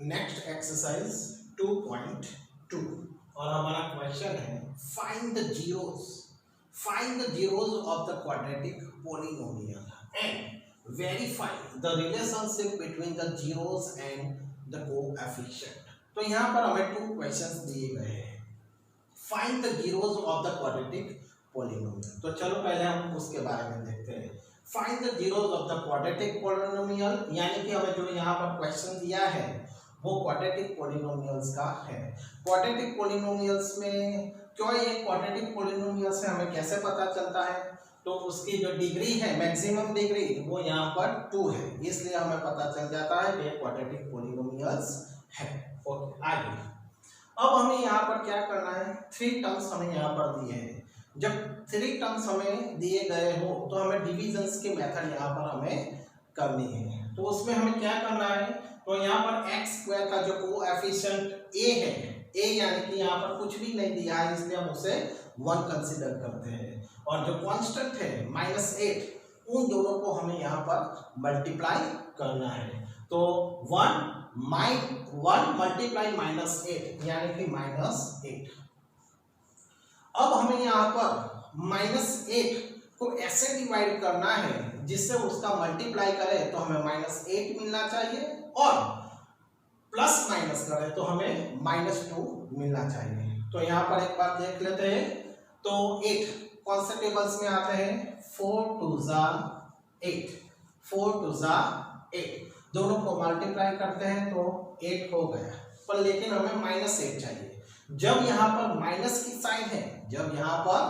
Next exercise 2.2 और हमारा question है find the zeros of the quadratic polynomial and verify the relationship between the zeros and the coefficient. तो यहाँ पर हमें 2 क्वेश्चंस दिए गए हैं। Find the zeros of the quadratic polynomial. तो चलो पहले हम उसके बारे में देखते हैं। Find the zeros of the quadratic polynomial, यानी कि हमें जो यहाँ पर क्वेश्चन दिया है वो क्वाड्रेटिक पोलिनोमियल्स का है। क्वाड्रेटिक पोलिनोमियल्स में क्यों ये क्वाड्रेटिक पोलिनोमियल से हमें कैसे पता चलता है, तो उसकी जो डिग्री है मैक्सिमम डिग्री वो यहाँ पर 2 है, इसलिए हमें पता चल जाता है कि ये क्वाड्रेटिक पोलिनोमियल्स है। ओके, आगे अब हमें यहाँ पर क्या करना है, 3 टर्म्स हमें यहाँ पर दिए हैं। जब 3 टर्म्स हमें दिए गए हो तो हमें डिविजन्स के मेथड यहाँ पर हमें करनी है। तो उसमें हमें क्या करना है, तो यहाँ पर x स्क्वायर का जो कोएफिशिएंट a है, a यानी कि यहाँ पर कुछ भी नहीं दिया है इसलिए हम उसे 1 कंसीडर करते हैं, और जो कांस्टेंट है -8 उन दोनों को हमें यहाँ पर मल्टीप्लाई करना है। तो 1 मल्टीप्लाई -8 यानी कि -8। अब हमें यहाँ पर -8 को ऐसे डिवाइड करना है जिससे उसका मल्टीप्लाई करें तो हमें -8 मिलना चाहिए, और प्लस माइनस करें तो हमें -2 मिलना चाहिए। तो यहाँ पर एक बार देख लेते हैं। तो 8 कौन से टेबल्स में आते हैं, 4 2 जा 8, 4 2 जा 8, दोनों को मल्टीप्लाई करते हैं तो 8 हो गया, पर लेकिन हमें -8 चाहिए। जब यहाँ पर माइनस की साइन है, जब यहाँ पर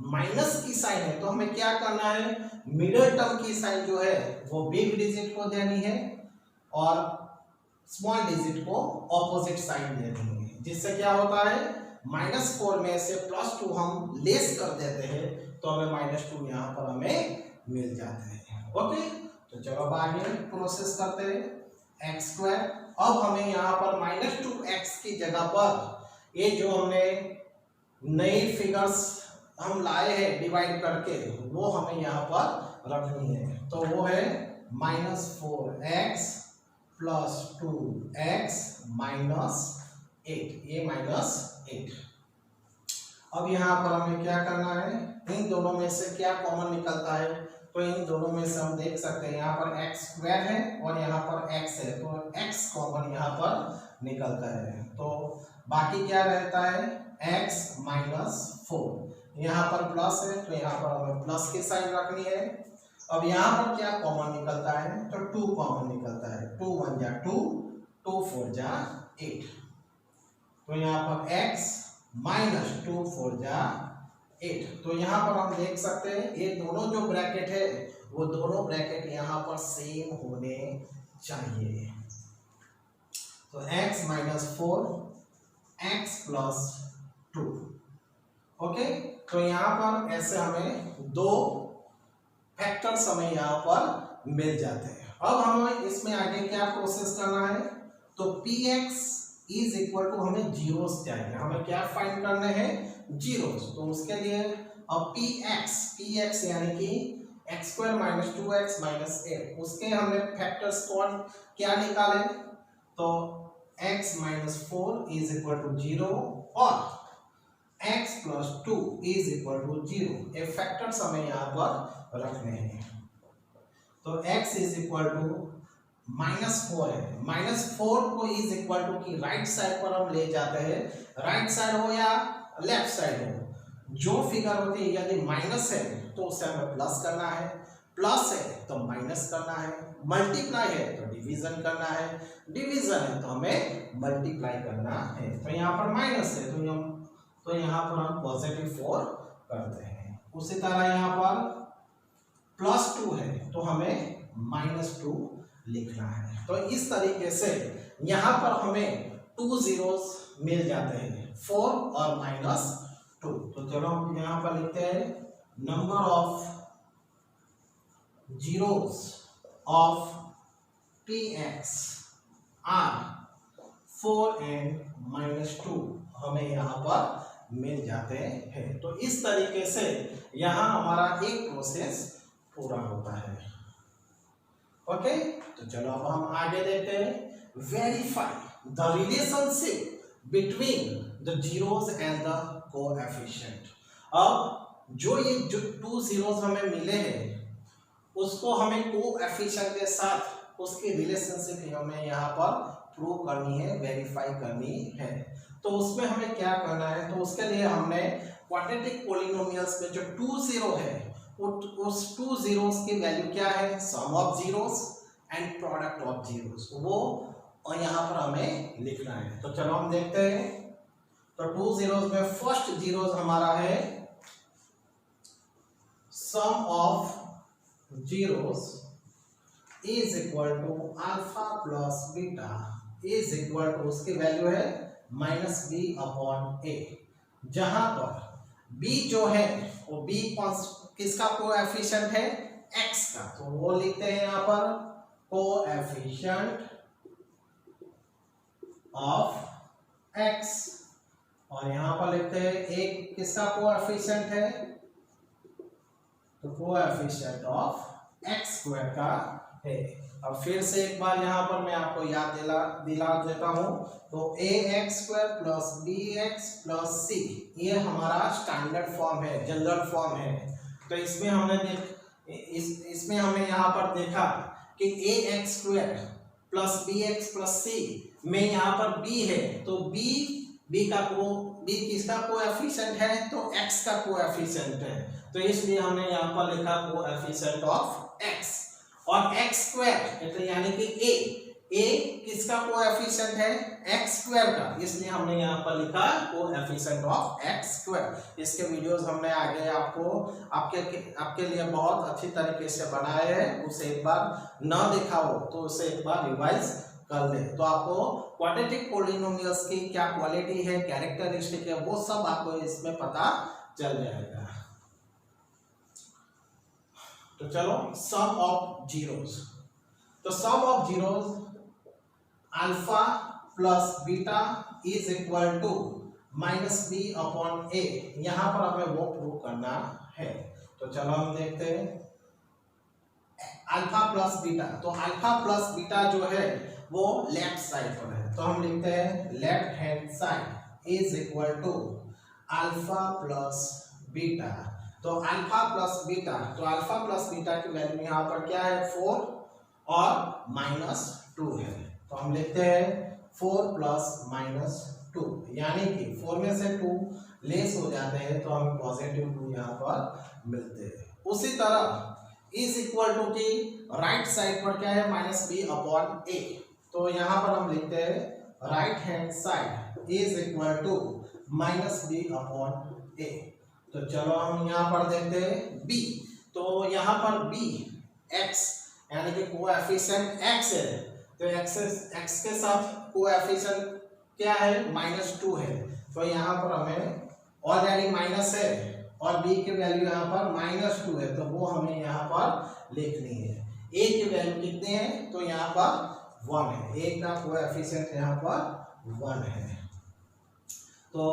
माइनस की साइन है तो हमें क्या करना है, मिडिल टर्म की साइन जो है वो बिग डिजिट को देनी है और स्मॉल डिजिट को ऑपोजिट साइन देनी है, जिससे क्या होता है -4 में से +2 हम लेस कर देते हैं तो हमें -2 यहाँ पर हमें मिल जाते हैं। ओके, तो चलो अब आगे प्रोसेस करते हैं। x स्क्वायर, अब हमें यहाँ पर -2x की जगह पर ये जो हमने नई फिगर्स हम लाए हैं डिवाइड करके वो हमें यहाँ पर रखनी है। तो वो है -4x + 2x - 8, ये -8। अब यहाँ पर हमें क्या करना है, इन दोनों में से क्या कॉमन निकलता है, तो इन दोनों में से हम देख सकते हैं यहाँ पर x स्क्वायर है और यहाँ पर x है, तो x कॉमन यहाँ पर निकलता है। तो बाकी क्या रहता है, x - 4, यहाँ पर प्लस है तो यहाँ पर हमें प्लस की साइन रखनी है। अब यहाँ पर क्या कॉमन निकलता है, तो 2 कॉमन निकलता है, 2 1 जा 2, 2 4 जा 8, तो यहाँ पर x - 2 4 जा 8। तो यहाँ पर हम देख सकते हैं ये दोनों जो ब्रैकेट है वो दोनों ब्रैकेट यहाँ पर सेम होने चाहिए। तो x - 4 x + 2। ओके, तो यहाँ पर ऐसे हमें 2 फैक्टर्स हमें यहाँ पर मिल जाते हैं। अब हमें इसमें आगे क्या प्रोसेस करना है, तो px = हमें जीरोस चाहिए, हमें क्या फाइंड करने हैं, जीरोस। तो उसके लिए अब px यानी कि x² - 2x - 8, उसके हमने फैक्टर्स कौन क्या निकाले, तो x - 4 = 0 और x + 2 = 0, ये फैक्टर्स हमें यहाँ पर रखने हैं। तो x = -4 है, -4 को की राइट साइड पर हम ले जाते हैं, राइट साइड हो या लेफ्ट साइड हो, जो फिगर होती है यदि माइनस है तो उसे हमें प्लस करना है, प्लस है तो माइनस करना है, मल्टीप्लाई है तो डिवीजन करना है, डिवीजन है तो हमें मल्टीप्लाई करना है। तो यहाँ पर माइनस है तो यहाँ पर हम +4 करते हैं। उसी तरह यहाँ पर +2 है तो हमें -2 लिखना है। तो इस तरीके से यहाँ पर हमें 2 zeros मिल जाते हैं, 4 और -2। तो चलो हम यहाँ पर लिखते हैं number of zeros of px are 4 and -2 हमें यहाँ पर मिल जाते हैं। तो इस तरीके से यहाँ हमारा एक प्रोसेस पूरा होता है। ओके, तो चलो अब हम आगे देखते हैं verify the relationship between the zeros and the coefficient. अब जो ये जो 2 जीरोस हमें मिले हैं उसको हमें कोएफिशिएंट के साथ उसकी रिलेशनशिप हमें यहाँ पर प्रूव करनी है, वेरीफाई करनी है। तो उसमें हमें क्या करना है, तो उसके लिए हमने क्वाड्रेटिक पॉलिनोमियल्स में जो 2 जीरो है उस 2 जीरोस की वैल्यू क्या है, sum of zeros and product of zeros, वो और यहाँ पर हमें लिखना है। तो चलो हम देखते हैं। तो 2 जीरोस में फर्स्ट जीरोस हमारा है sum of zeros is equal to alpha plus beta is equal to, उसकी वैल्यू है -b/a, जहां पर b जो है वो b किसका कोएफिशिएंट है, x का, तो वो लिखते हैं यहाँ पर कोएफिशिएंट ऑफ x, और यहाँ पर लिखते हैं एक किसका कोएफिशिएंट है, तो कोएफिशिएंट ऑफ x स्क्वायर का है। अब फिर से एक बार यहाँ पर मैं आपको याद दिला देता हूँ। तो ax square plus bx plus c ये हमारा स्टैंडर्ड फॉर्म है, जनरल फॉर्म है। तो इसमें हमने इसमें हमें यहाँ पर देखा कि ax square plus bx plus c में यहाँ पर b है, तो b किसका कोएफिशिएंट है, तो x का कोएफिशिएंट है, तो इसलिए हमने यहाँ पर लिखा कोएफिशिएंट ऑफ x। और x स्क्वायर तो यानी कि a किसका कोएफिशिएंट है, x स्क्वायर का, इसलिए हमने यहाँ पर लिखा कोएफिशिएंट ऑफ x स्क्वायर। इसके वीडियोस हमने आगे आपके लिए बहुत अच्छी तरीके से बनाए हैं, उसे एक बार ना देखा हो तो उसे एक बार रिवाइज कर ले, तो आपको क्वाड्रेटिक पॉलिनोमियल्स की क्या क्वालिटी है, कैरेक्टरिस्टिक है, वो सब आपको इसमें पता चल जाएगा। तो चलो सम ऑफ जीरोस, तो sum of zeros alpha plus beta is equal to -b/a, यहाँ पर हमें वो प्रूव करना है। तो चलो हम देखते हैं अल्फा प्लस बीटा। तो अल्फा प्लस बीटा जो है वो लेफ्ट साइड पर है, तो हम लिखते हैं left hand side is equal to alpha plus beta. तो अल्फा प्लस बीटा, तो अल्फा प्लस बीटा की वैल्यू यहाँ पर क्या है, 4 और -2 है, तो हम लिखते हैं 4 + -2, यानी कि 4 में से 2 लेस हो जाते हैं तो हमें पॉजिटिव 2 यहाँ पर मिलते हैं। उसी तरह इज इक्वल टू की राइट साइड पर क्या है, -b/a, तो यहाँ पर हम लिखते हैं right hand side is equal to -b/a। तो चलो हम यहाँ पर देखते हैं b, तो यहाँ पर b x यानी कि कोएफिशिएंट x है, तो x के साथ कोएफिशिएंट क्या है, -2 है, तो यहाँ पर हमें ऑलरेडी माइनस है और b की वैल्यू यहाँ पर -2 है, तो वो हमें यहाँ पर लिखनी है। a की वैल्यू कितनी है, तो यहाँ पर 1 है, a का कोएफिशिएंट यहाँ पर 1 है, तो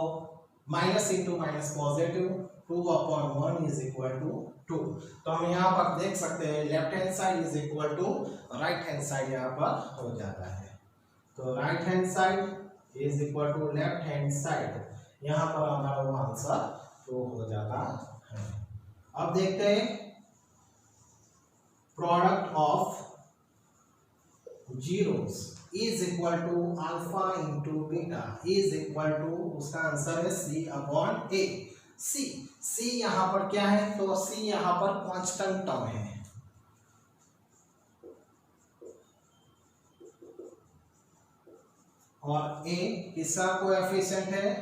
minus into minus positive, 2/1 is equal to 2। तो हम यहाँ पर देख सकते हैं left hand side is equal to right hand side यहाँ पर हो जाता है। तो right hand side is equal to left hand side, यहाँ पर हमारा वो आंसर तो हो जाता है। अब देखते हैं product of zeros is equal to alpha into beta is equal to, उसका आंसर है c/a। c यहाँ पर क्या है, तो c यहाँ पर कांस्टेंट टर्म है, और a किसका कोएफिशिएंट है,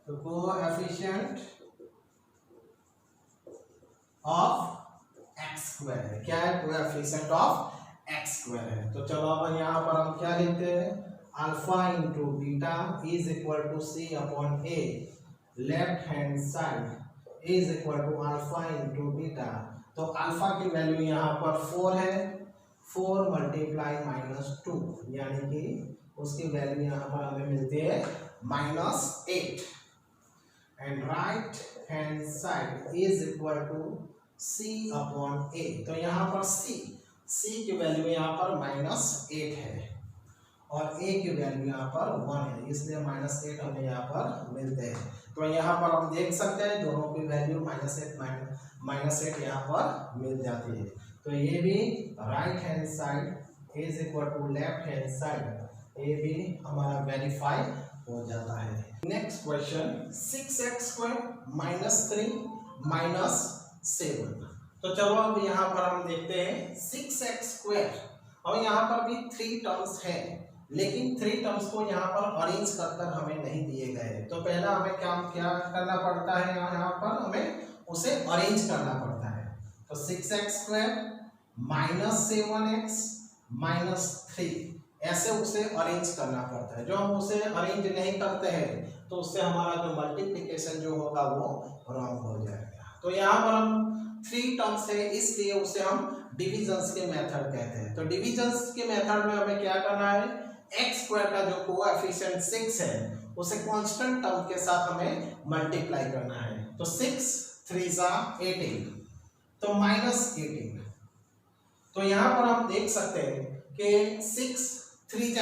तो कोएफिशिएंट ऑफ x स्क्वायर है, क्या है, कोएफिशिएंट ऑफ x स्क्वायर है। तो चलो अब यहाँ पर हम क्या लिखते हैं, alpha into beta is equal to c/a, left hand side is equal to alpha into beta. तो अल्फा की वैल्यू यहाँ पर 4 है, 4 × -2, यानी कि उसकी वैल्यू यहाँ पर हमें मिलती है -8, and right hand side is equal to c/a। तो यहाँ पर c की वैल्यू यहाँ पर -8 है, और a की वैल्यू यहाँ पर 1 है, इसलिए -8 हमें यहाँ पर मिलते हैं। तो यहाँ पर हम देख सकते हैं दोनों की वैल्यू -8 यहाँ पर मिल जाती है। तो ये भी right hand side is equal to left hand side, ये भी हमारा वेरीफाई हो जाता है। Next question 6x² -3 -7। तो चलो अब यहाँ पर हम देखते हैं 6x²। और यहाँ पर भी 3 टर्म्स है, लेकिन 3 टर्म्स को यहाँ पर अरेंज कर हमें नहीं दिए गए। तो पहला हमें क्या करना पड़ता है, यहाँ पर हमें उसे अरेंज करना पड़ता है। तो 6x² -7x -3 ऐसे उसे अरेंज करना पड़ता है। जो हम उसे अरेंज नहीं करते हैं तो उससे हमारा जो मल्टीप्लिकेशन जो होगा वो रॉन्ग हो जाएगा। तो यहाँ पर हम 3 टर्म्स है, इसलिए उसे हम डिविजन्स के मेथड कहते हैं। तो डिविजन्स के मेथड में हमें क्या करना है, x² का जो कोएफिशिएंट 6 है उसे कांस्टेंट टर्म के साथ हमें मल्टीप्लाई करना है। तो 6 3 18, तो -18। तो यहाँ पर हम देख सकते हैं कि 6 3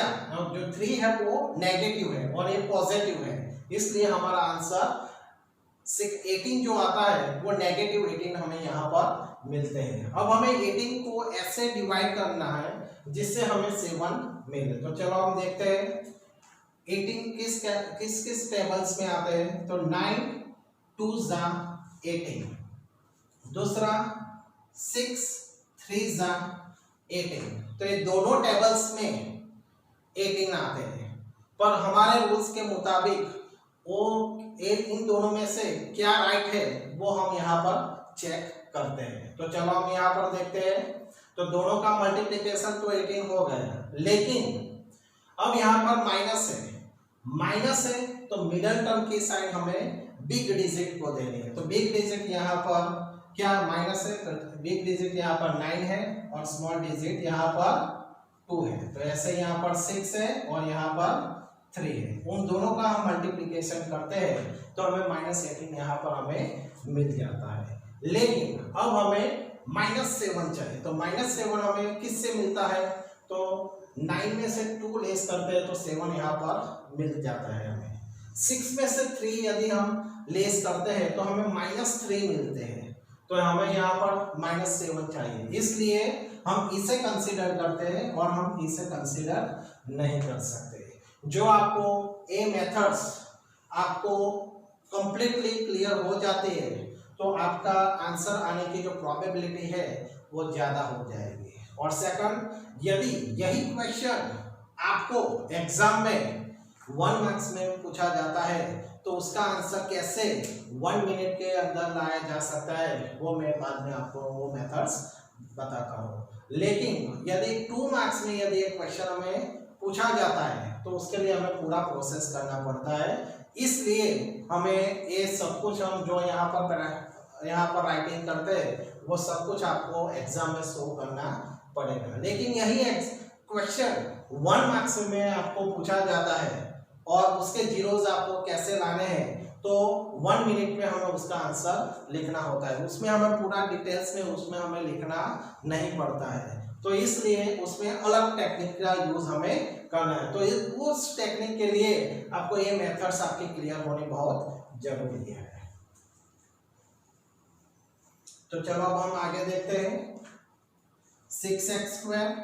जो 3 है वो नेगेटिव है और ये पॉजिटिव है, इसलिए हमारा आंसर 18 जो आता है वो नेगेटिव 18 हमें यहाँ पर मिलते हैं। अब हमें 18 को ऐसे डिवाइड करना है जिससे हमें 7 मिले। तो चलो हम देखते हैं 18 किस टेबल्स में आते हैं। तो 9 2 18, दूसरा 6 3 18। तो ये दोनों टेबल्स में 18 आते हैं, पर हमारे रूल्स के मुताबिक वो इन दोनों में से क्या राइट है वो हम यहाँ पर चेक करते हैं। तो चलो हम यहाँ पर देखते हैं। तो दोनों का मल्टीप्लिकेशन तो 18 हो गया, लेकिन अब यहाँ पर माइनस है तो मिडल टर्म की साइड हमें बिग डिजिट को देनी है। तो बिग डिजिट यहाँ पर क्या माइनस है, तो बिग डिजिट यहाँ पर 9 है और स्मॉल डिजिट यहाँ पर 2 है। तो ऐसे यहाँ पर 6 है और यहाँ पर 3 है। उन दोनों का हम मल्टीप्लिकेशन करते हैं तो हमें -18 यहाँ पर हमें मिल जाता है। लेकिन अब हमें -7 चाहिए। तो -7 हमें किससे मिलता है, तो 9 में से 2 लेस करते हैं तो 7 यहाँ पर मिल जाता है हमें। 6 में से 3 यदि हम लेस करते हैं तो हमें -3 मिलते हैं। तो हमें यहाँ पर -7 चाहिए, इसलिए हम इसे कंसीडर करते हैं और हम इसे कंसीडर नहीं कर सकते। जो आपको ए मेथड्स आपको कंप्लीटली क्लियर हो जाती है तो आपका आंसर आने की जो प्रोबेबिलिटी है वो ज़्यादा हो जाएगी। और सेकंड, यदि यही क्वेश्चन आपको एग्जाम में 1 मार्क्स में पूछा जाता है तो उसका आंसर कैसे 1 मिनट के अंदर लाया जा सकता है वो मैं बाद में आपको वो मेथड्स बताता हूँ। लेकिन यदि 2 मार्क्स में यदि एक क्वेश्चन हमें पूछा जाता है तो उसके लिए हमें पूरा प्रोसेस करना पड़ता है, इसलिए हमें ये सब कुछ हम जो यहाँ पर राइटिंग करते हैं वो सब कुछ आपको एग्जाम में शो करना पड़ेगा। लेकिन यही क्वेश्चन 1 मार्क्स में आपको पूछा जाता है और उसके जीरोज आपको कैसे लाने हैं तो 1 मिनट में हमें उसका आंसर लिखना होता है। उसमें हमें पूरा डिटेल्स में उसमें हमें लिखना नहीं पड़ता है, तो इसलिए उसमें अलग टेक्निक का यूज हमें करना है। तो उस टेक्निक के लिए आपको ये मेथड्स आपके क्लियर होने बहुत जरूरी है। तो चलो अब हम आगे देखते हैं। 6x²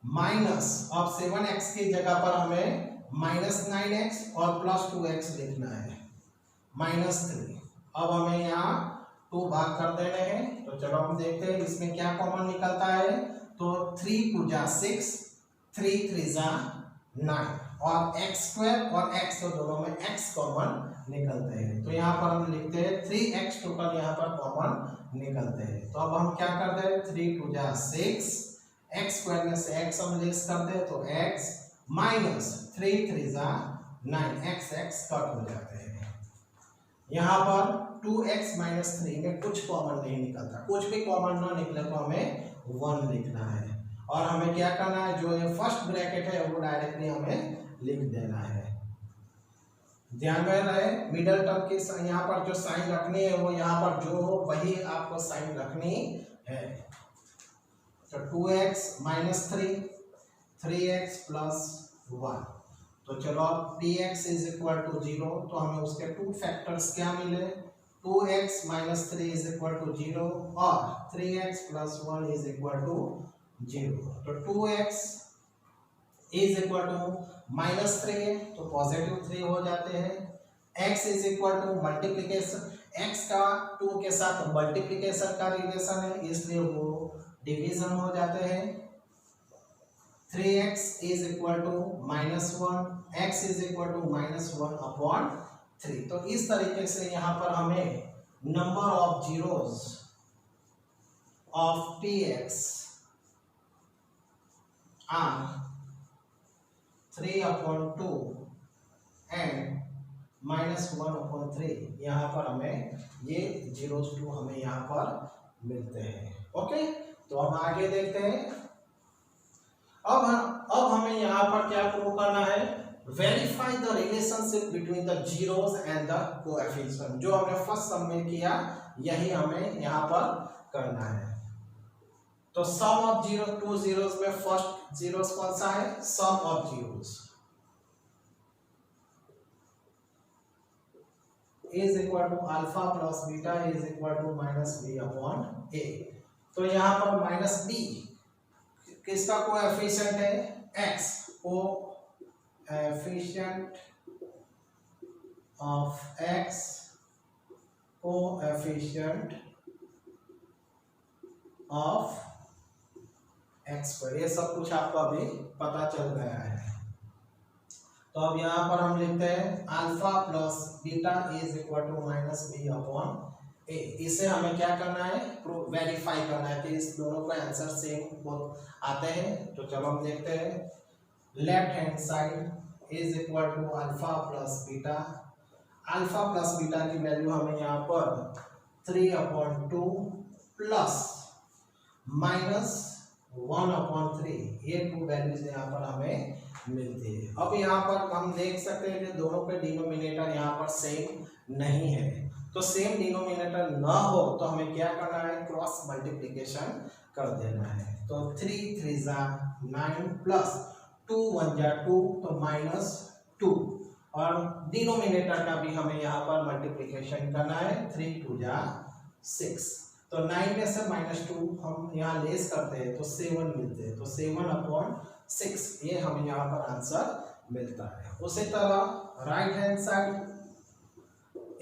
माइनस, अब 7x की जगह पर हमें -9x और +2x लिखना है, -3। अब हमें यहाँ 2 भाग कर देने हैं। तो चलो हम देखते हैं इसमें क्या कॉमन निकलता है। तो 3 2 6, 3 3 9 और x² और x तो दोनों में x कॉमन निकलते हैं। तो यहाँ पर हम लिखते हैं 3x टोटल यहाँ पर कॉमन निकलते हैं। तो अब हम क्या करते हैं 3 2 6, x² में से x हम लेस करते हैं तो x माइनस 3 3 9, x कट हो जाते हैं। यहाँ पर 2x - 3 में कुछ कॉमन नहीं निकलता, कुछ भी कॉमन ना निकले तो हमें 1 लिखना है। और हमें क्या करना है, जो ये फर्स्ट ब्रैकेट है वो डायरेक्टली हमें लिख देना है। ध्यान में रहे मिडल टर्म की यहाँ पर जो साइन रखनी है वो यहाँ पर जो हो वही आपको साइन रखनी है। तो 2x - 3, 3x प्लस 1। तो चलो अब px इज इक्वल टू 0, तो हमें उसके टू फैक्टर्स क्या मिले, 2x minus 3 is equal to 0 और 3x plus 1 is equal to 0। तो 2x is equal to minus 3 तो पॉजिटिव 3 हो जाते हैं, x is equal to multiplication, x का 2 के साथ मल्टीप्लीकेशन का रिलेशन है इसलिए वो डिवीजन हो जाते हैं। 3x is equal to minus 1, x is equal to minus 1 upon 3। तो इस तरीके से यहाँ पर हमें number of zeros of px are 3 upon 2 and minus 1 upon 3, यहाँ पर हमें ये जीरोस टू हमें यहाँ पर मिलते हैं। ओके, तो हम आगे देखते हैं। अब हमें यहाँ पर क्या प्रूव करना है, verify the relationship between the zeros and the coefficient. जो हमने फर्स्ट सम में किया यही हमें यहाँ पर करना है। तो sum of zero to zeros में फर्स्ट जीरोस कौन सा है, sum of zeros is equal to alpha plus beta is equal to minus B upon ए। तो यहाँ पर माइनस बी किसका कोएफिशिएंट है, x, coefficient of x, coefficient of x पर, ये सब कुछ आपको अभी पता चल गया है। तो अब यहाँ पर हम लिखते हैं alpha plus beta is equal to minus B upon a. इसे हमें क्या करना है, वेरीफाई करना है कि इस दोनों का आंसर सेम आते हैं। तो चलो हम देखते हैं, left hand side is equal to alpha plus beta. Alpha plus beta की वैल्यू हमें यहाँ पर 3 अपॉन 2 प्लस माइनस 1 अपॉन 3, ये टू वैल्यूज यहाँ पर हमें मिलती है। अब यहाँ पर हम देख सकते हैं कि दोनों के डिनोमिनेटर यहाँ पर सेम नहीं है। तो सेम डिनोमिनेटर ना हो तो हमें क्या करना है, क्रॉस मल्टीप्लिकेशन कर देना है। तो 3 3 जा 9 प्लस 2 1 जा 2 तो माइनस 2, और डिनोमिनेटर का भी हमें यहाँ पर मल्टीप्लिकेशन करना है, 3 2 जा 6। तो 9 में से माइनस 2 हम यहाँ लेस करते हैं तो 7 मिलते हैं। तो 7 अपॉन 6 ये हमें यहाँ पर आंसर मिलता है। उसी तरह right hand side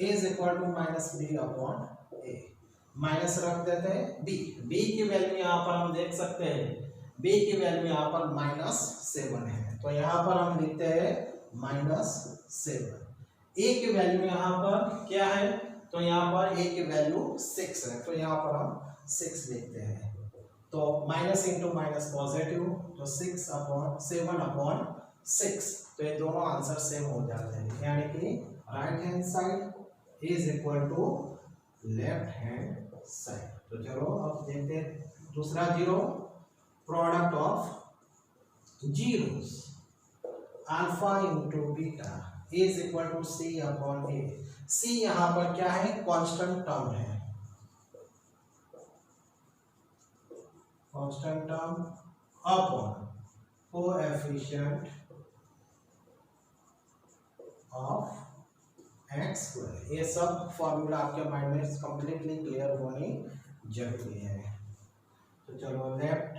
is equal to minus B upon A, minus रख देते हैं बी। बी की वैल्यू यहाँ पर हम देख सकते हैं, बी की वैल्यू यहाँ पर माइनस 7 है। तो यहाँ पर हम लिखते हैं माइनस 7। ए की वैल्यू यहाँ पर क्या है, तो यहाँ पर ए की वैल्यू 6 है, तो यहाँ पर हम 6 लिखते हैं। तो माइनस इंटू माइनस पॉजिटिव, तो 6 अपॉन 7 अपॉन 6, तो ये दोनों आंसर सेम हो जाते हैं, यानी कि right hand side is equal to left hand side. तो चलो अब देखते हैं दूसरा zero, product of zeros alpha into beta is equal to C upon A. C यहाँ पर क्या है, कांस्टेंट टर्म है, constant term upon coefficient of X square. ये सब फॉर्मूला आपके माइंड में कंप्लीटली क्लियर होनी जरूरी है। तो चलो लेफ्ट,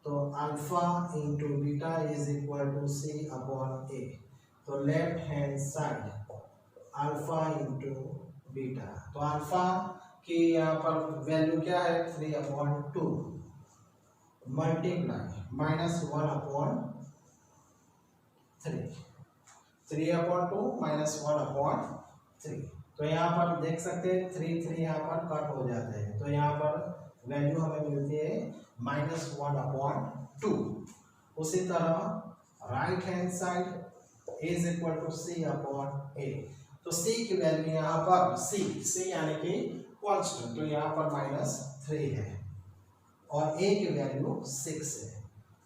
तो alpha into beta is equal to C upon ए। तो left hand side alpha into beta, तो अल्फा की यहाँ पर वैल्यू क्या है, 3 upon 2 multiply minus 1 upon 3, 3 upon 2 minus 1 upon 3। तो यहाँ पर देख सकते हैं 3 3 यहाँ पर कट हो जाते हैं, तो यहाँ पर वैल्यू हमें मिलती है माइनस 1 अपॉन 2। उसी तरह right hand side is equal to C upon ए। तो सी की वैल्यू यहाँ पर सी यानी कि कांस्टेंट, तो यहाँ पर माइनस 3 है और ए की वैल्यू 6 है।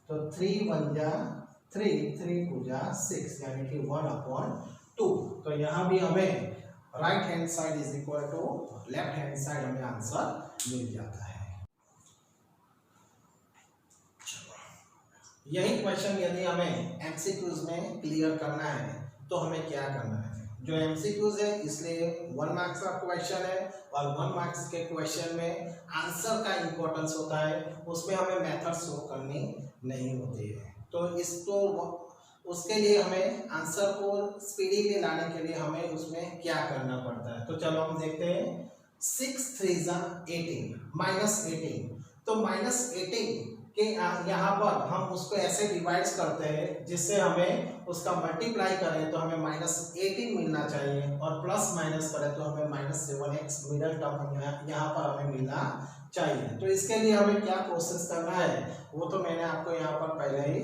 तो 3 1 जा 3 3 2 जा 6 यानी कि 1 अपॉन 2। तो यहाँ भी हमें right hand side is equal to left hand side हमें आंसर मिल जाता है। यही क्वेश्चन यदि हमें एमसीक्यूज में क्लियर करना है तो हमें क्या करना है, जो एमसीक्यूज है इसलिए 1 मार्क्स का क्वेश्चन है और 1 मार्क्स के क्वेश्चन में आंसर का इंपॉर्टेंस होता है, उसमें हमें मेथड शो करनी नहीं होती है। तो इसको उसके लिए हमें आंसर को स्पीडीली लाने के लिए हमें उसमें क्या करना पड़ता है। तो चलो हम देखते हैं 6 3 18 -18। तो -18 के यहाँ पर हम उसको ऐसे डिवाइड करते हैं जिससे हमें उसका मल्टीप्लाई करें तो हमें -18 मिलना चाहिए और प्लस माइनस करें तो हमें -7x मिडिल टर्म यहाँ पर हमें मिलना चाहिए। तो इसके लिए हमें क्या प्रोसेस करना है वो तो मैंने आपको यहाँ पर पहले ही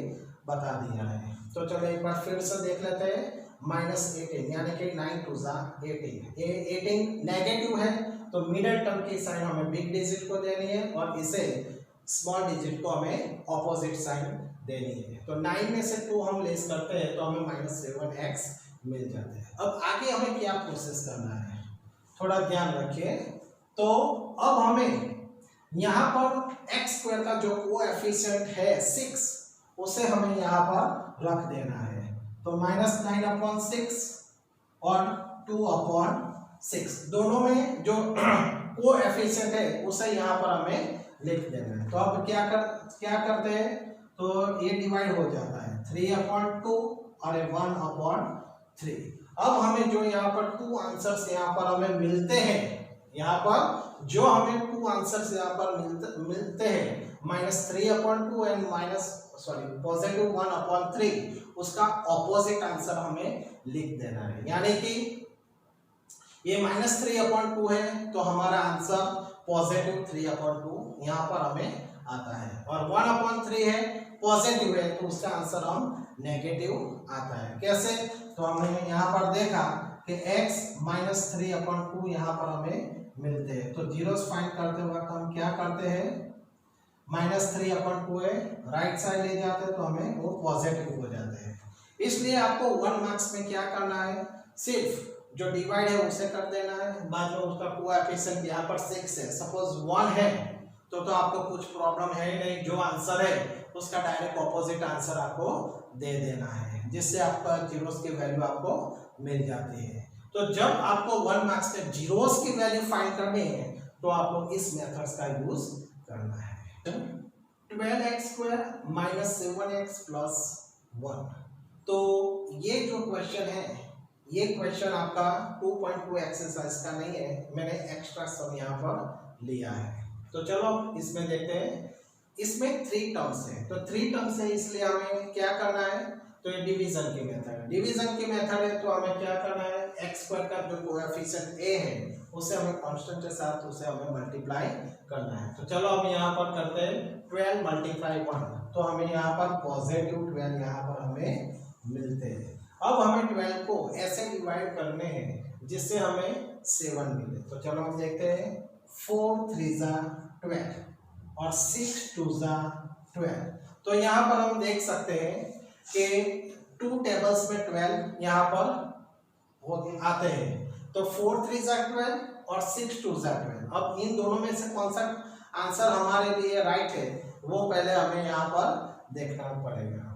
बता दिया है। तो चलो एक बार फिर से देख लेते हैं। -18 यानी कि 9 2 18, ये 18 नेगेटिव है तो मिडिल टर्म की साइन हमें बिग डिजिट को देनी है और इसे स्मॉल डिजिट को हमें ऑपोजिट साइन देनी है। तो 9 में से 2 हम लेस करते हैं तो हमें -7x मिल जाते हैं। अब आगे हमें क्या प्रोसेस करना है थोड़ा ध्यान रखिए। तो अब हमें यहाँ पर x स्क्वायर का जो कोएफिशिएंट है 6 उसे हमें यहाँ पर रख देना है। तो -9/6 और 2/6 दोनों में जो कोएफिशिएंट है उसे यहाँ पर हमें लिख देना है। तो अब क्या करते हैं तो ये डिवाइड हो जाता है 3/2 और 1/3। अब हमें जो यहाँ पर 2 आंसर्स यहाँ पर हमें मिलते हैं, यहाँ पर जो हमें 2 आंसर्स यहाँ पर मिलते हैं -3/2 एंड +1/3 उसका ऑपोजिट आंसर हमें लिख देना है। यानी कि ये -3/2 है तो हमारा आंसर +3/2 यहाँ पर हमें आता है और 1/3 है पॉजिटिव है तो उसका आंसर हम नेगेटिव आता है। कैसे तो हमने यहाँ पर देखा कि x -3/2 यहाँ पर हमें मिलते हैं। तो जीरोस फाइंड करते वक्त हम क्या करते हैं -3/2 है राइट साइड ले जाते हैं तो हमें वो पॉजिटिव हो जाते हैं। इसलिए आपको 1 मार्क्स में क्या करना है सिर्फ जो डिवाइड है उसे कर देना है, बाद में उसका कोएफिशिएंट यहाँ पर 6 है सपोज 1 है तो आपको कुछ प्रॉब्लम है ही नहीं, जो आंसर है उसका डायरेक्ट ऑपोजिट आंसर आपको दे देना है जिससे आपका जीरोस की वैल्यू आपको मिल जाती है। तो जब आपको 1 मार्क्स में जीरोस की वैल्यू फाइंड करनी है तो आपको इस मेथड्स का यूज करना है। 12x² -7x + 1। तो ये जो क्वेश्चन है ये क्वेश्चन आपका 2.2 एक्सरसाइज का नहीं है, मैंने एक्स्ट्रा सम यहाँ पर लिया है। तो चलो इसमें देखते हैं। इसमें 3 टर्म्स है तो 3 टर्म्स है इसलिए हमें क्या करना है तो ये डिवीजन की मेथड है। डिवीजन की मेथड है तो हमें क्या करना है x² का जो कोएफिशिएंट a है उसे हमें कांस्टेंट के साथ उसे हमें मल्टीप्लाई करना है। तो चलो हम यहाँ पर करते हैं 12 × 1 तो हमें यहाँ पर +12 यहाँ पर हमें मिलते हैं। अब हमें 12 को ऐसे डिवाइड करने हैं जिससे हमें 7 मिले। तो चलो हम देखते हैं 4 3 12 और 6 2 12। तो यहाँ पर हम देख सकते हैं कि 2 टेबल्स में 12 यहाँ पर आते हैं। तो 4 3 12 और 6 2 12। अब इन दोनों में से कौन सा आंसर हमारे लिए राइट है वो पहले हमें यहाँ पर देखना पड़ेगा।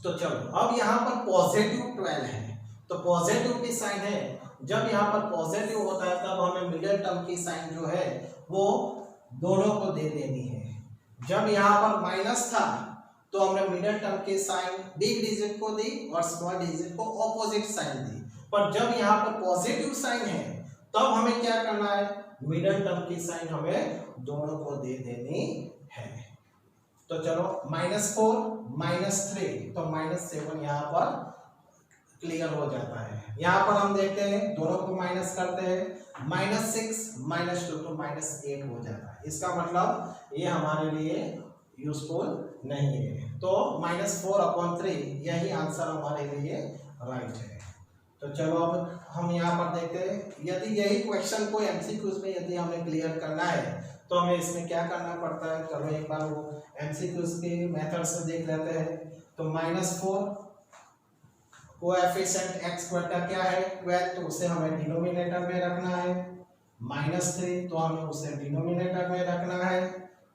तो चलो अब यहाँ पर +12 है तो पॉजिटिव की साइन है, जब यहाँ पर पॉजिटिव होता है तब हमें मिडिल टर्म की साइन जो है वो दोनों को दे देनी है। जब यहाँ पर माइनस था तो हमने मिडिल टर्म की साइन बिग डिजिट को दी और स्मॉल डिजिट को ऑपोजिट साइन दी, पर जब यहाँ पर पॉजिटिव साइन है तब हमें क्या करना है मिडिल टर्म की साइन हमें दोनों को दे देनी है। तो चलो -4 -3 तो -7 यहाँ पर क्लियर हो जाता है। यहाँ पर हम देखते हैं दोनों को माइनस करते हैं -6 -2 तो -8 हो जाता है। इसका मतलब ये हमारे लिए यूजफुल नहीं है। तो -4/3 यही आंसर हमारे लिए राइट है। तो चलो अब हम यहाँ पर देखते हैं यदि यही क्वेश्चन को एमसीक्यूज में यदि हमें क्लियर करना है तो हमें इसमें क्या करना पड़ता है। चलो एक बार वो एमसीक्यूज के मेथड से देख लेते हैं। तो -4 कोएफिशिएंट x² का क्या है 12 तो उसे हमें डिनोमिनेटर में रखना है। -3 तो हमें उसे डिनोमिनेटर में रखना है।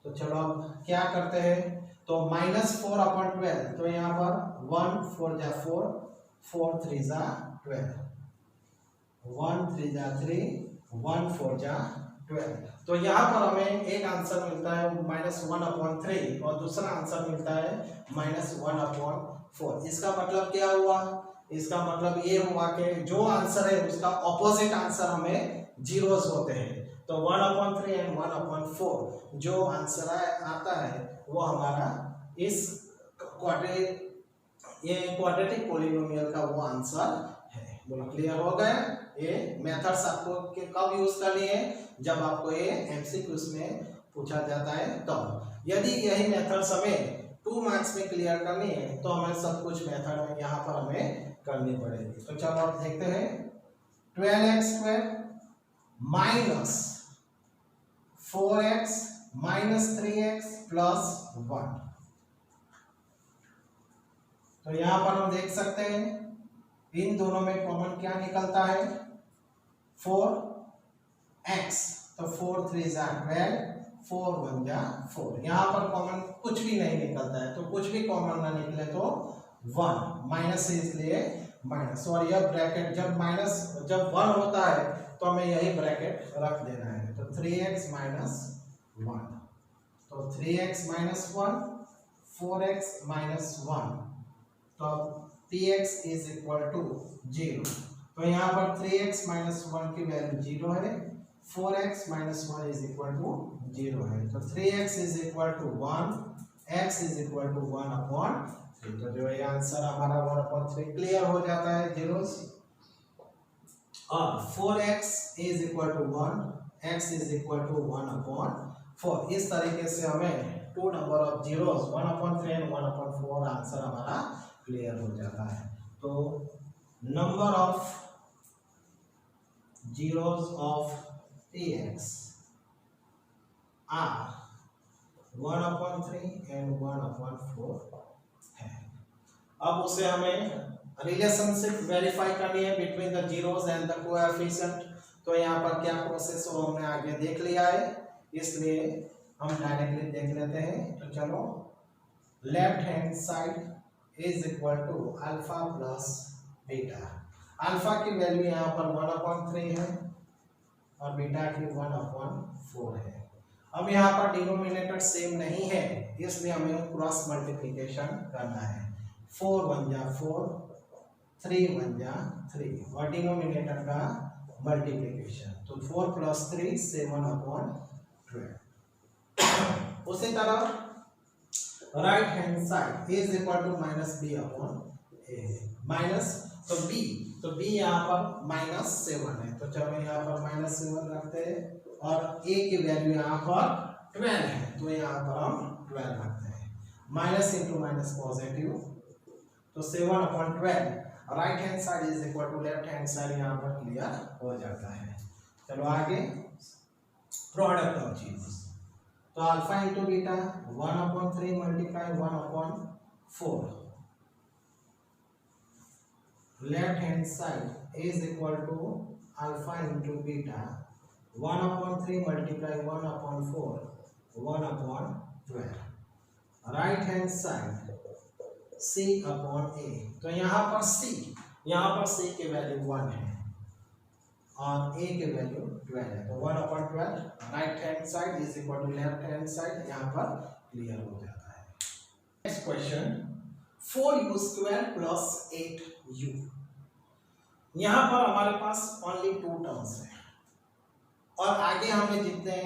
तो चलो अब क्या करते हैं, तो -4/12, तो यहाँ पर 1 4 जा 4, 4 3 जा 12, 1 3 जा 3, 1 4 जा 12। तो यहाँ पर हमें एक आंसर मिलता है -1/3 और दूसरा आंसर मिलता है -1/4। इसका मतलब क्या हुआ, इसका मतलब ये हुआ कि जो आंसर है उसका ऑपोजिट आंसर हमें जीरोस होते हैं। तो 1/3 एंड 1/4 जो आंसर आता है वो हमारा इस क्वाड्रेटिक पॉलिनोमियल का वो आंसर है। बोलो क्लियर हो गया। ये मेथड्स आपको कब यूज करनी है, जब आपको ये एमसीक्यूज में पूछा जाता है तब। यदि यही मेथड्स हमें 2 मार्क्स में क्लियर करनी है तो हमें सब कुछ मेथड में यहाँ पर हमें करनी पड़ेगी। तो चलो आप देखते हैं 12x² minus 4x minus 3x plus 1। तो यहां पर हम देख सकते हैं इन दोनों में कॉमन क्या निकलता है, 4x, तो 4 3 जा 12, 4 1 जा 4। यहां पर कॉमन कुछ भी नहीं निकलता है, तो कुछ भी कॉमन ना निकले तो 1 माइनस, इसलिए माइनस। और यह ब्रैकेट जब 1 होता है तो हमें यही ब्रैकेट रख देना है। तो 3x माइनस 1, तो 3x माइनस 1, 4x माइनस 1, तो px इज इक्वल टू 0। तो यहाँ पर 3x माइनस 1 की वैल्यू 0 है, 4x minus 1 is equal to 0 है। तो 3x is equal to 1, x is equal to 1/3। तो जो ये आंसर हमारा 1/3 क्लियर हो जाता है जीरोस। और 4x is equal to 1, x is equal to 1/4। इस तरीके से हमें 2 number of zeros 1/3 and 1/4 answer हमारा क्लियर हो जाता है। तो number of zeros of px are 1/3 and 1/4 है। अब उसे हमें रिलेशनशिप वेरीफाई करनी है between the zeros and the coefficient. तो यहाँ पर क्या प्रोसेस हो हमने आगे देख लिया है, इसलिए हम डायरेक्टली देख लेते हैं। तो चलो left hand side is equal to alpha plus beta. Alpha की वैल्यू यहाँ पर 1/3 है और बीटा की 1/4 है। अब यहाँ पर डिनोमिनेटर सेम नहीं है, इसलिए हमें क्रॉस मल्टीप्लिकेशन करना है। 4 1 जा 4, 3 1 जा 3 और डिनोमिनेटर का मल्टीप्लिकेशन। तो 4 प्लस 3 7/12। उसी तरह right hand side is equal to -b/a। Minus तो b यहाँ पर -7 है, तो चलो यहाँ पर -7 रखते हैं। और a की वैल्यू यहाँ पर 12 है, तो यहाँ पर हम 12 रखते हैं। माइनस इंटू माइनस पॉजिटिव, तो 7/12 right hand side is equal to left hand side यहाँ पर क्लियर हो जाता है। चलो आगे प्रोडक्ट ऑफ जीरोस। तो alpha into beta 1/3 multiply 1/4 left hand side is equal to alpha into beta 1/3 multiply 1/4 1/12। Right hand side c/a। तो यहाँ पर c की वैल्यू 1 है और a की वैल्यू 12 है। तो 1/12 right hand side is equal to left hand side, यहाँ पर क्लियर हो जाता है। Next question 4u² plus 8u। यहाँ पर हमारे पास ओनली 2 टर्म्स है और आगे हमने जितने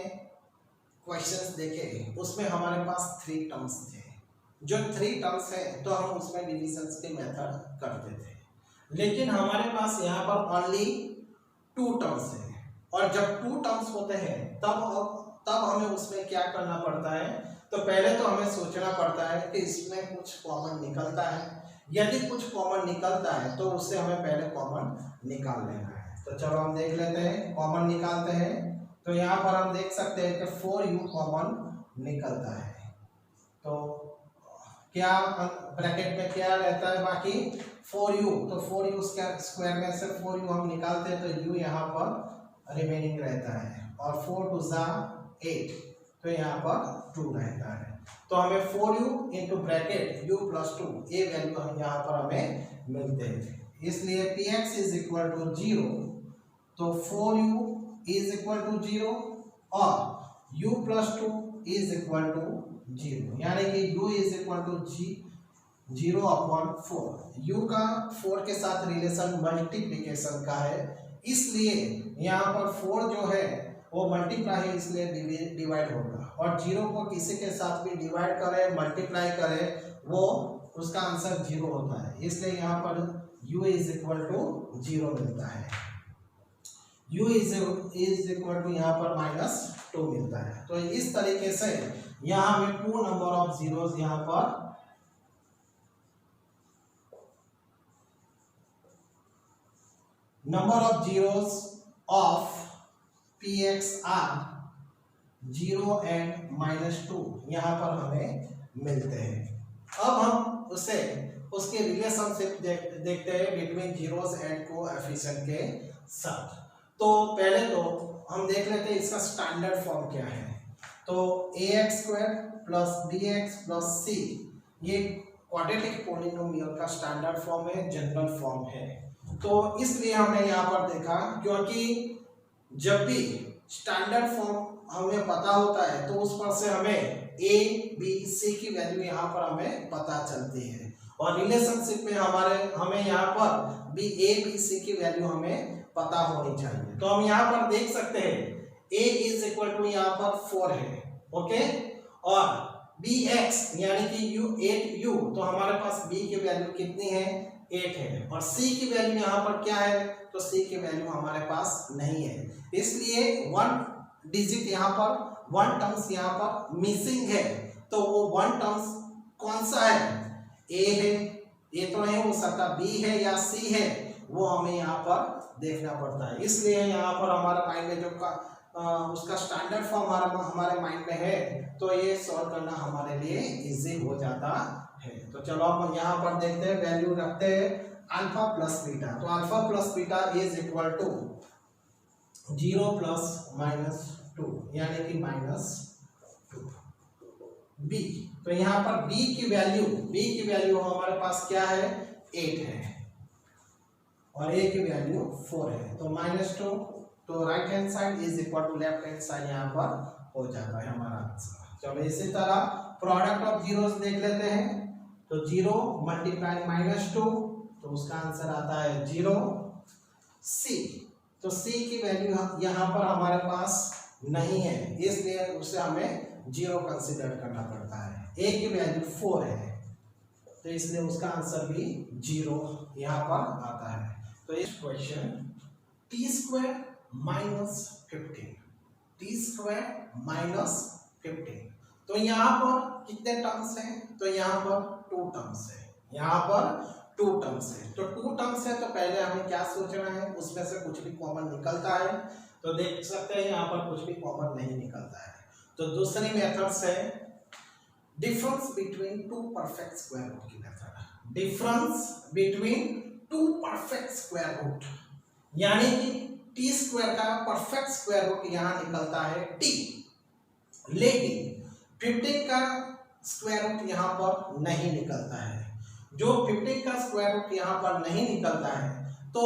क्वेश्चंस देखे उसमें हमारे पास 3 टर्म्स थे। जो 3 टर्म्स है तो हम उसमें डिविजन्स के मेथड करते थे, लेकिन हमारे पास यहाँ पर ओनली 2 टर्म्स है। और जब 2 टर्म्स होते हैं तब हमें उसमें क्या करना पड़ता है, तो पहले तो हमें सोचना पड़ता है कि इसमें कुछ कॉमन निकलता है। यदि कुछ कॉमन निकलता है तो उससे हमें पहले कॉमन निकाल लेना है। तो चलो हम देख लेते हैं, कॉमन निकालते हैं। तो यहाँ पर हम देख सकते हैं कि 4u कॉमन निकलता है। तो क्या ब्रैकेट में क्या रहता है बाकी 4u, तो 4u स्क्वायर में से 4u हम निकालते हैं तो u यहाँ पर रिमेनिंग रहता है और 4 2 8, तो यहाँ पर 2 रहता है। तो हमें 4u into bracket u plus 2 ये वैल्यू हम यहाँ पर हमें मिलते हैं। इसलिए px इज इक्वल टू 0, तो 4u इज इक्वल टू 0 और u plus 2 is equal to 0, यानी कि u is equal to 0/4। u का 4 के साथ रिलेशन मल्टीप्लिकेशन का है, इसलिए यहाँ पर 4 जो है वो मल्टीप्लाई है, इसलिए डिवाइड होगा। और 0 को किसी के साथ भी डिवाइड करें मल्टीप्लाई करें वो उसका आंसर 0 होता है, इसलिए यहाँ पर u इज इक्वल टू 0 मिलता है। u इज इक्वल टू यहाँ पर -2 मिलता है। तो इस तरीके से यहाँ हमें 2 नंबर ऑफ जीरोस यहाँ पर number of zeros of px are 0 and -2 यहाँ पर हमें मिलते हैं। अब हम उसके रिलेशनशिप देखते हैं बिटवीन जीरोस एंड कोएफिशिएंट के साथ। तो पहले तो हम देख लेते हैं इसका स्टैंडर्ड फॉर्म क्या है। तो ax² plus bx plus c ये क्वाड्रेटिक पॉलिनोमियल का स्टैंडर्ड फॉर्म है, जनरल फॉर्म है। तो इसलिए हमने यहाँ पर देखा, क्योंकि जब भी स्टैंडर्ड फॉर्म हमें पता होता है तो उस पर से हमें a b c की वैल्यू यहाँ पर हमें पता चलती है, और रिलेशनशिप में हमें यहाँ पर भी a b c की वैल्यू हमें पता होनी चाहिए। तो हम यहाँ पर देख सकते हैं a इज इक्वल टू यहाँ पर 4 है, ओके, और bx यानी कि 8u, तो हमारे पास b की वैल्यू कितनी है 8 है, और c की वैल्यू यहाँ पर क्या है, तो c की वैल्यू हमारे पास नहीं है, इसलिए 1 डिजिट यहाँ पर 1 टर्म्स यहाँ पर मिसिंग है। तो वो 1 टर्म्स कौन सा है, a है, ये तो नहीं हो सकता, b है या c है, वो हमें यहाँ पर देखना पड़ता है। इसलिए यहाँ पर हमारे माइंड में जो उसका स्टैंडर्ड फॉर्म हमारे माइंड में है, तो ये सॉल्व करना हमारे लिए इजी हो जाता है। तो चलो हम यहाँ पर देखते हैं, वैल्यू रखते हैं अल्फा प्लस बीटा। तो alpha plus beta is equal to 0 plus -2 यानी कि -2। b, तो यहाँ पर b की वैल्यू हमारे पास क्या है 8 है, और a की वैल्यू 4 है, तो -2, तो right hand side is equal to left hand side यहाँ पर हो जाता है हमारा आंसर। चलो इसी तरह प्रोडक्ट ऑफ जीरोस देख लेते हैं। तो 0 मल्टीप्लाई -2, तो उसका आंसर आता है 0। c, तो c की वैल्यू यहाँ पर हमारे पास नहीं है, इसलिए उसे हमें 0 कंसीडर करना पड़ता है। a की वैल्यू 4 है, तो इसलिए उसका आंसर भी 0 यहाँ पर आता है। तो इस क्वेश्चन t² -15, तो यहाँ पर कितने टर्म्स हैं, तो यहाँ पर 2 टर्म्स है, यहाँ पर 2 टर्म्स है। तो 2 टर्म्स है, तो पहले हमें क्या सोचना है, उसमें से कुछ भी कॉमन निकलता है, तो देख सकते हैं यहाँ पर कुछ भी कॉमन नहीं निकलता है। तो दूसरी मेथड से difference between 2 perfect square root की method, difference between 2 perfect square root, यानी कि t² का परफेक्ट स्क्वायर रूट यहाँ निकलता है t, लेकिन 15 का स्क्वायर रूट यहाँ पर नहीं निकलता है। जो 15 का स्क्वायर रूट यहाँ पर नहीं निकलता है, तो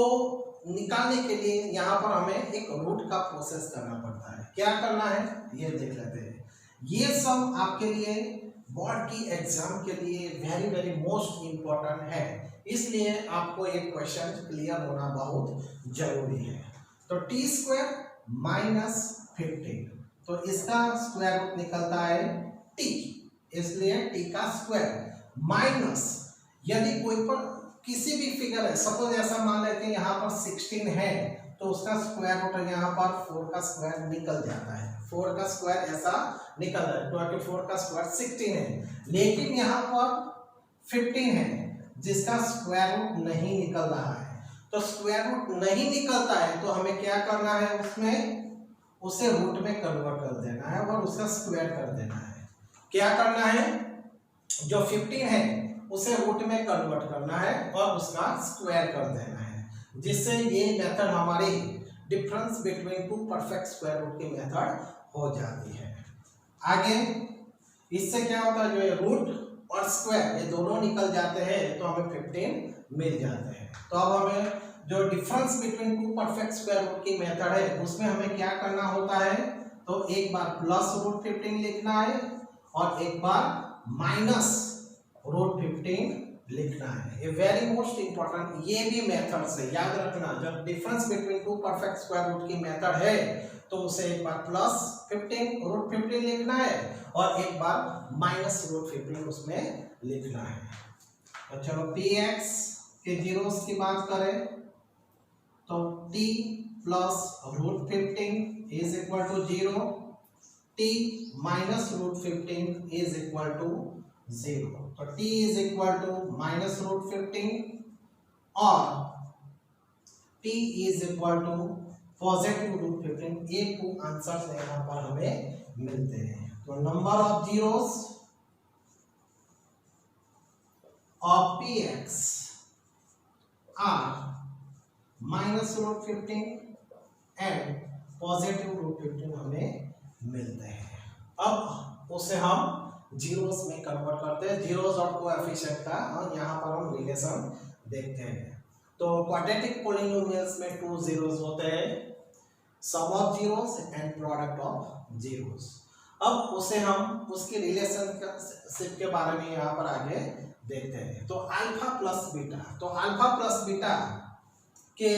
निकालने के लिए यहाँ पर हमें एक रूट का प्रोसेस करना पड़ता है। क्या करना है ये देख लेते हैं। ये सब आपके लिए बोर्ड की एग्जाम के लिए वेरी वेरी मोस्ट इम्पोर्टेंट है, इसलिए आपको ये क्वेश्चन क्लियर होना बहुत जरूरी है। तो t² -15, तो इसका स्क्वायर रूट निकलता है t, इसलिए t का स्क्वायर माइनस, यदि कोई पर किसी भी फिगर है, सपोज ऐसा मान लेते हैं यहाँ पर 16 है, तो उसका स्क्वायर रूट यहाँ पर 4 का स्क्वायर निकल जाता है, 4 का स्क्वायर ऐसा निकल रहा है, 24 का स्क्वायर 16 है, लेकिन यहाँ पर 15 है जिसका स्क्वायर रूट नहीं निकल रहा है। तो स्क्वायर रूट नहीं निकलता है, तो हमें क्या करना है, उसमें उसे रूट में कन्वर्ट कर देना है और उसका स्क्वायर कर देना है। क्या करना है, जो 15 है उसे रूट में कन्वर्ट करना है और उसका स्क्वायर कर देना है, जिससे ये मेथड हमारी difference between 2 perfect square root की मेथड हो जाती है। आगे इससे क्या होता है, जो ये रूट और स्क्वायर ये दोनों निकल जाते हैं तो हमें 15 मिल जाते हैं। तो अब हमें जो difference between two perfect square root की मेथड है उसमें हमें क्या करना होता है, तो एक बार प्लस रूट 15 लिखना है और एक बार माइनस रूट 15 लिखना है। ये वेरी मोस्ट इंपॉर्टेंट, ये भी मेथड से याद रखना, जब difference between two perfect square root की मेथड है तो उसे एक बार प्लस 15 रूट 15 लिखना है और एक बार माइनस रूट 15 उसमें लिखना है। तो चलो px के जीरोस की बात करें तो t plus root 15 is equal to 0, t minus root 15 is equal to 0। तो t is equal to minus root 15 और t is equal to positive root 15। ये टू आंसर्स यहाँ पर हमें मिलते हैं। तो number of zeros of px are minus root 15 and positive root 15 हमें मिलते हैं। अब उसे हम जीरोस में कन्वर्ट करते हैं, जीरोस और कोएफिशिएंट का, और यहाँ पर हम रिलेशन देखते हैं। तो क्वाड्रेटिक पॉलिनोमियल्स में टू जीरोस होते हैं, sum of zeros and product of zeros. अब उसे हम उसकी रिलेशनशिप के बारे में यहाँ पर आगे देखते हैं। तो अल्फा प्लस बीटा, तो अल्फा प्लस बीटा के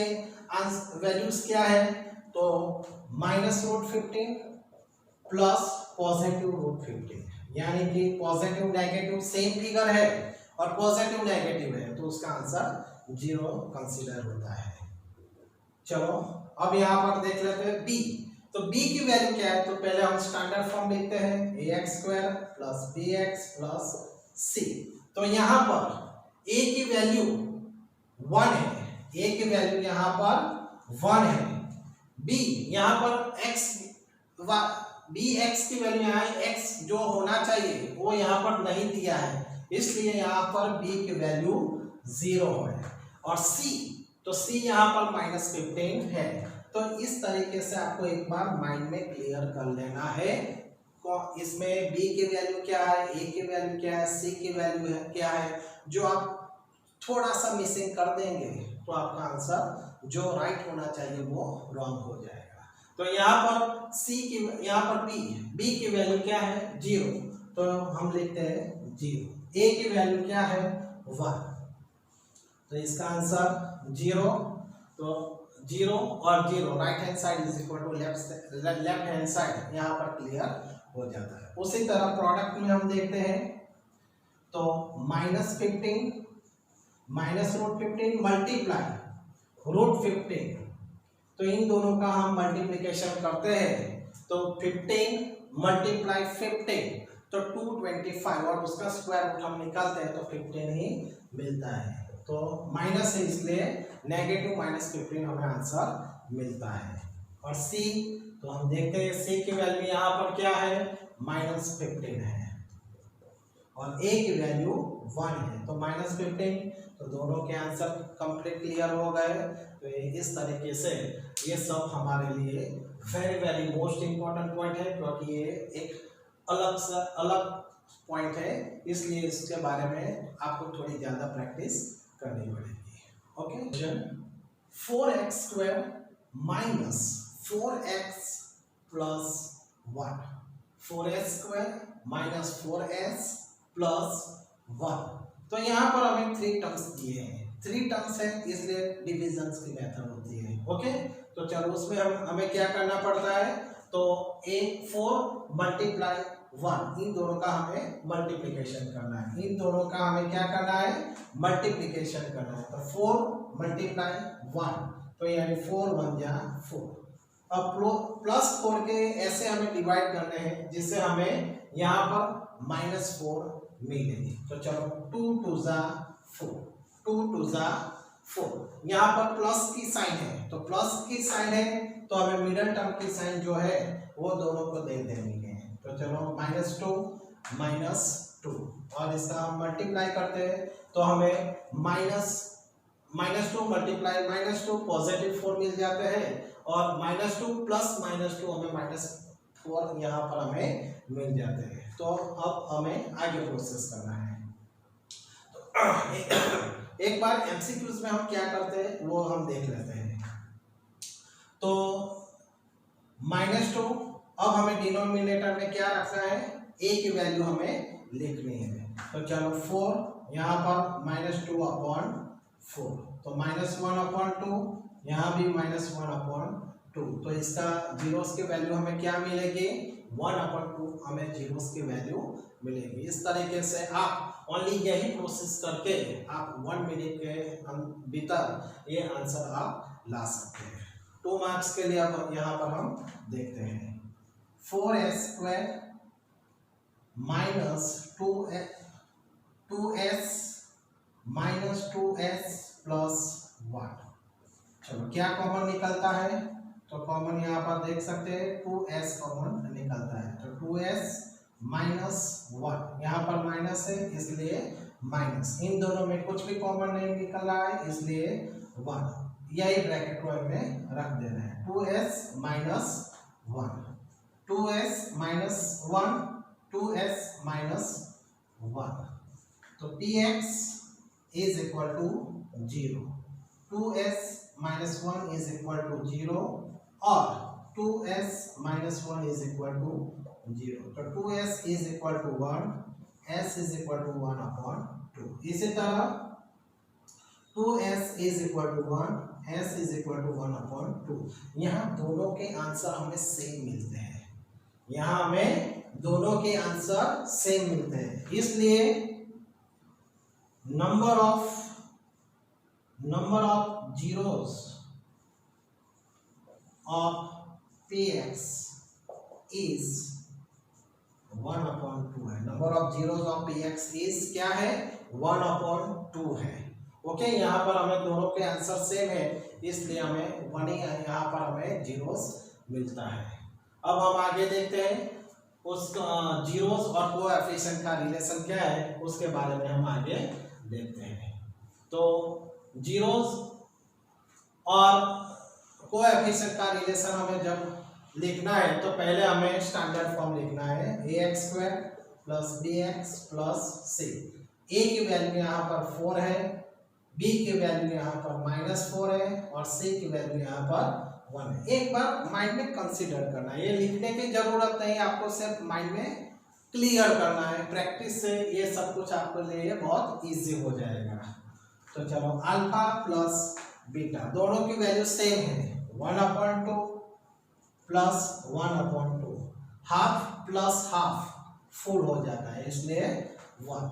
वैल्यूज क्या है, तो minus root 15 plus positive root 15, यानी कि पॉजिटिव नेगेटिव सेम फिगर है और पॉजिटिव नेगेटिव है तो उसका आंसर 0 कंसीडर होता है। चलो अब यहाँ पर देख लेते हैं b। तो b की वैल्यू क्या है, तो पहले हम स्टैंडर्ड फॉर्म लिखते हैं ax square plus bx plus c। तो यहाँ पर a की वैल्यू 1 है, a की वैल्यू यहाँ पर 1 है, b यहाँ पर x bx की वैल्यू यहाँ x जो होना चाहिए वो यहाँ पर नहीं दिया है, इसलिए यहाँ पर b की वैल्यू 0 है। और c, तो c यहाँ पर माइनस 15 है। तो इस तरीके से आपको एक बार माइंड में क्लियर कर लेना है, इसमें b की वैल्यू क्या है, a की वैल्यू क्या है, c की वैल्यू है क्या है। जो आप थोड़ा सा मिसिंग कर देंगे तो आपका आंसर जो राइट होना चाहिए वो रॉन्ग हो जाएगा। तो यहाँ पर c की, यहाँ पर b की वैल्यू क्या है 0, तो हम लिखते हैं 0। a की वैल्यू क्या है 1, तो इसका आंसर 0। तो 0 और 0 right hand side is equal to left hand side, यहाँ पर क्लियर हो जाता है। उसी तरह प्रोडक्ट में हम देखते हैं तो minus 15 minus root 15 multiply root 15, तो इन दोनों का हम मल्टीप्लिकेशन करते हैं तो 15 मल्टीप्लाई 15 तो 225 और उसका स्क्वायर रूट हम निकालते हैं तो 15 ही मिलता है। तो माइनस है इसलिए नेगेटिव माइनस 15 हमें आंसर मिलता है। और c, तो हम देखते हैं c की वैल्यू यहाँ पर क्या है माइनस 15 है और a की वैल्यू 1 है, तो माइनस 15, तो दोनों के आंसर कंप्लीट क्लियर हो गए। तो इस तरीके से ये सब हमारे लिए वेरी मोस्ट इम्पोर्टेंट पॉइंट है, क्योंकि ये एक अलग पॉइंट है, इसलिए इसके बारे में आपको थोड़ी ज़्यादा प्रैक्टिस करनी पड़ेगी। Okay, 4x square minus 4x plus 1, 4s square minus 4s plus 1। तो यहाँ पर हमें 3 टर्म्स दिए हैं, 3 टर्म्स है इसलिए डिविजन की मेथड होती है। ओके, तो चलो उसमें हमें क्या करना पड़ता है, तो a 4 मल्टीप्लाई 1, इन दोनों का हमें मल्टीप्लिकेशन करना है, इन दोनों का हमें क्या करना है मल्टीप्लिकेशन करना है। तो 4 मल्टीप्लाई 1, तो यानी 4 1 जा 4। अब प्लस 4 के ऐसे हमें डिवाइड करने हैं जिससे हमें यहाँ पर -4 मिलेगी। तो चलो 2 2 जा 4, 2 2 जा 4, यहाँ पर प्लस की साइन है, तो प्लस की साइन है तो हमें मिडिल टर्म की साइन जो है वो दोनों को दे देनी है। तो चलो -2 और इसका हम मल्टीप्लाई करते हैं तो हमें -2 मल्टीप्लाई -2 पॉजिटिव 4 मिल जाते हैं और -2 प्लस -2 हमें 4 यहाँ पर हमें मिल जाते हैं। तो अब हमें आगे प्रोसेस करना है। तो एक बार एमसीक्यूज में हम क्या करते हैं वो हम देख लेते हैं। तो -2, अब हमें डिनोमिनेटर में क्या रखना है, a की वैल्यू हमें लिखनी है। तो चलो 4 यहाँ पर -2/4, तो -1/2, यहाँ भी -1/2, तो इसका जीरोस की वैल्यू हमें क्या मिलेगी, 1/2 हमें जीरोस की वैल्यू मिलेगी। इस तरीके से आप ओनली यही प्रोसेस करके आप 1 मिनट के भीतर ये आंसर आप ला सकते हैं। 2 मार्क्स के लिए अब यहाँ पर हम देखते हैं। 4s² -2s -2s + 1। चलो क्या कॉमन निकलता है, तो कॉमन यहाँ पर देख सकते हैं 2s कॉमन निकलता है। तो 2s -1, यहाँ पर माइनस है इसलिए माइनस, इन दोनों में कुछ भी कॉमन नहीं निकल रहा है इसलिए 1, यही ब्रैकेट को हमें रख देना है। 2s - 1, 2s - 1, 2s - 1, तो px = 0, 2s - 1 = 0 और 2s - 1 = 0, तो 2s = 1, s = 1/2। इसी तरह 2s = 1, s = 1/2। यहाँ दोनों के आंसर हमें सेम मिलते हैं, यहाँ हमें दोनों के आंसर सेम मिलते हैं, इसलिए number of zeros of px is 1/2 है। Number of zeros of px is क्या है, 1/2 है। ओके, यहाँ पर हमें दोनों के आंसर सेम है इसलिए हमें 1 ही यहाँ पर हमें जीरोस मिलता है। अब हम आगे देखते हैं उस जीरोस और कोएफिशिएंट का रिलेशन क्या है, उसके बारे में हम आगे देखते हैं। तो जीरोस और कोएफिशिएंट का रिलेशन हमें जब लिखना है तो पहले हमें स्टैंडर्ड फॉर्म लिखना है, ax² + bx + c। a की वैल्यू यहाँ पर 4 है, b की वैल्यू यहाँ पर -4 है और c की वैल्यू यहाँ पर 1 है। एक बार माइंड में कंसीडर करना है, ये लिखने की जरूरत नहीं, आपको सिर्फ माइंड में क्लियर करना है। प्रैक्टिस से ये सब कुछ आपके लिए बहुत इजी हो जाएगा। तो चलो अल्फा प्लस बीटा दोनों की वैल्यू सेम है, 1/2 plus 1/2, half plus half full हो जाता है इसलिए 1।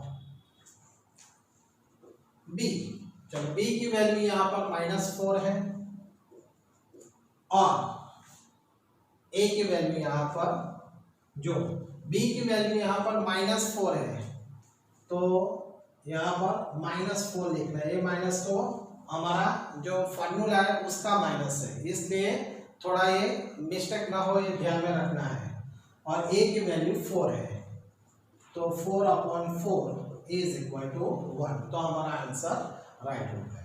बी, चलो बी की वैल्यू यहाँ पर -4 है और ए की वैल्यू यहाँ पर, जो बी की वैल्यू यहाँ पर -4 है तो यहाँ पर -4 लिखना है। ये माइनस तो हमारा जो फॉर्मूला है उसका माइनस है, इसलिए थोड़ा ये मिस्टेक ना हो, ये ध्यान में रखना है। और ए की वैल्यू 4 है तो 4/4 = 1, तो हमारा आंसर राइट हो गया।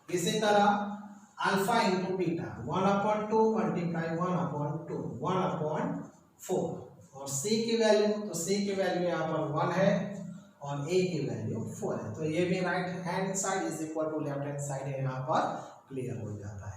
इसी तरह अल्फा इंटू बीटा 1/2 × 1/2 1/4, और सी की वैल्यू, तो सी की वैल्यू यहाँ पर 1 है और ए की वैल्यू 4 है, तो ये भी right hand side = left hand side है, यहाँ पर क्लियर हो जाता है।